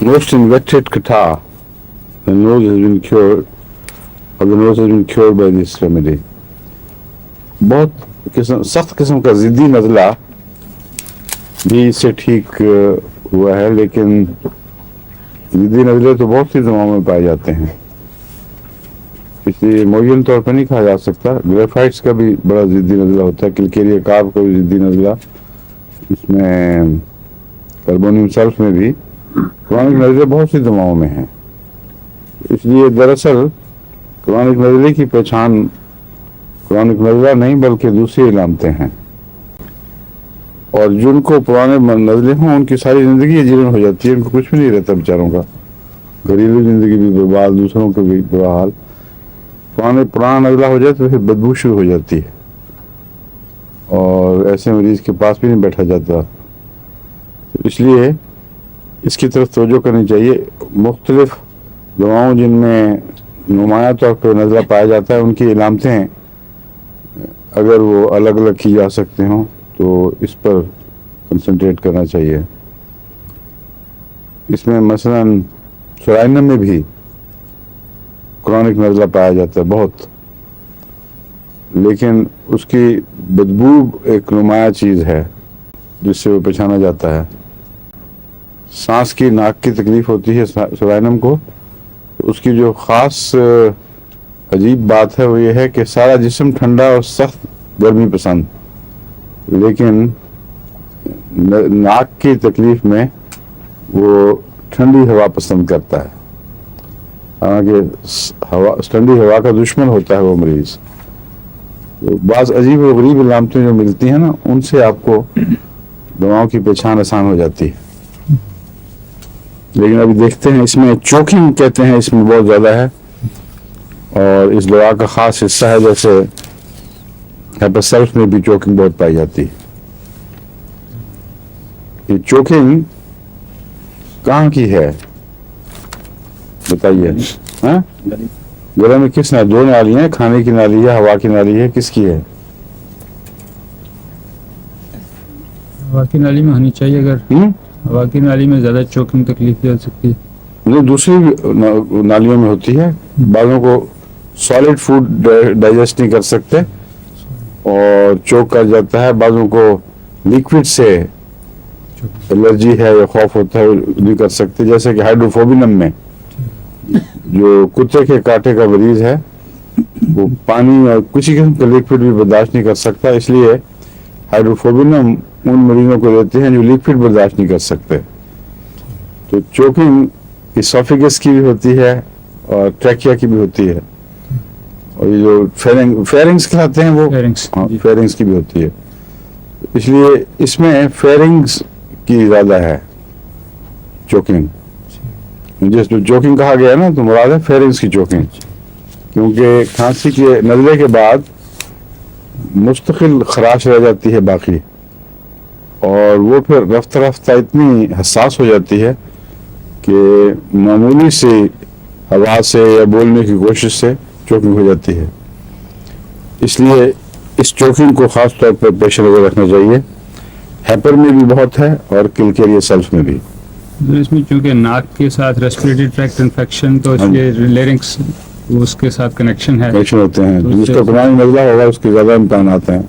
most infected catarrh, the nose has been cured, or the nose has been cured by this remedy. بہت سخت قسم کا ضدی نزلہ بھی اس سے ٹھیک ہوا ہے، لیکن ضدی نزلے تو بہت سی دواؤں میں پائے جاتے ہیں، اس لیے معین طور پہ نہیں کہا جا سکتا. گریفائٹس کا بھی بڑا ضدی نزلہ ہوتا ہے، کلکیریا کارب کا بھی ضدی نزلہ، اس میں کاربونیم سلف میں بھی کرونک نزلے بہت سی دواؤں میں ہیں. اس لیے دراصل کرونک نزلے کی پہچان کرونک نزلہ نہیں بلکہ دوسری علامتیں ہیں، اور جن کو پرانے نزلے ہوں ان کی ساری زندگی جیون ہو جاتی ہے، ان کو کچھ بھی نہیں رہتا بیچاروں کا، گھریلو زندگی بھی برباد، دوسروں کا بھی برا حال. پرانا نزلہ ہو جائے تو پھر بدبو شروع ہو جاتی ہے، اور ایسے مریض کے پاس بھی نہیں بیٹھا جاتا. اس لیے اس کی طرف توجہ کرنی چاہیے. مختلف دواؤں جن میں نمایاں طور پہ نزلہ پایا جاتا ہے، ان کی علامتیں اگر وہ الگ الگ کی جا سکتے ہوں تو اس پر کنسنٹریٹ کرنا چاہیے. اس میں مثلا سورائنم میں بھی کرونک نزلہ پایا جاتا ہے بہت، لیکن اس کی بدبو ایک نمایاں چیز ہے جس سے وہ پہچانا جاتا ہے. سانس کی ناک کی تکلیف ہوتی ہے سورائنم کو، اس کی جو خاص عجیب بات ہے وہ یہ ہے کہ سارا جسم ٹھنڈا اور سخت گرمی پسند، لیکن ناک کی تکلیف میں وہ ٹھنڈی ہوا پسند کرتا ہے، حالانکہ ٹھنڈی ہوا کا دشمن ہوتا ہے وہ مریض. بعض عجیب و غریب علامتیں جو ملتی ہیں نا، ان سے آپ کو دواؤں کی پہچان آسان ہو جاتی ہے. لیکن ابھی دیکھتے ہیں، اس میں چوکنگ کہتے ہیں، اس میں بہت زیادہ ہے، اور اس دوا کا خاص حصہ ہے، جیسے ہیپر سلف میں بھی چوکنگ بہت پائی جاتی ہے. یہ چوکنگ کہاں کی ہے بتائیے؟ گلے میں کس دو نالی ہیں، کھانے کی نالی ہے، ہوا کی نالی ہے، کس کی ہے؟ ہوا کی نالی میں ہونی چاہیے. اگر ہوا کی نالی میں زیادہ چوکنگ تکلیف ہو سکتی ہے، نہیں دوسری نالیوں میں ہوتی ہے. بعضوں کو سالڈ فوڈ ڈائجسٹ نہیں کر سکتے اور چوک کر جاتا ہے، بعضوں کو لیکوڈ سے الرجی ہے یا خوف ہوتا ہے، وہ نہیں کر سکتے. جیسے کہ ہائیڈروفوبینم میں جو کتے کے کاٹے کا مریض ہے، وہ پانی اور کسی قسم کا لیکوڈ بھی برداشت نہیں کر سکتا، اس لیے ہائیڈروفوبینم ان مریضوں کو دیتے ہیں جو لیکوڈ برداشت نہیں کر سکتے. تو چوکنگ اسوفیگس کی بھی ہوتی ہے اور ٹریکیا کی بھی ہوتی ہے، اور یہ جو فیرنگس کہلاتے ہیں وہ فیرنگس کی بھی ہوتی ہے. اس لیے اس میں فیرنگس کی زیادہ ہے چوکنگ. جس جو چوکنگ کہا گیا ہے نا، تو مراد ہے فیرنگس کی چوکنگ، کیونکہ کھانسی کے نزلے کے بعد مستقل خراش رہ جاتی ہے باقی، اور وہ پھر رفتہ رفتہ اتنی حساس ہو جاتی ہے کہ معمولی سی ہوا سے یا بولنے کی کوشش سے چوکنگ ہو جاتی ہے. اس لیے اس چوکنگ کو خاص طور پر پیش نظر رکھنا چاہیے. ہیپر میں بھی بہت ہے اور کلکیریا سلف میں بھی. اس میں چونکہ ناک کے ساتھ ریسپریٹری ٹریکٹ انفیکشن، تو اس لیے لیرنگس اس کے ساتھ کنیکشن ہے، کنیکشن ہوتے ہیں. جس کا پرانی نزلہ ہوگا اس کے زیادہ امکانات ہیں.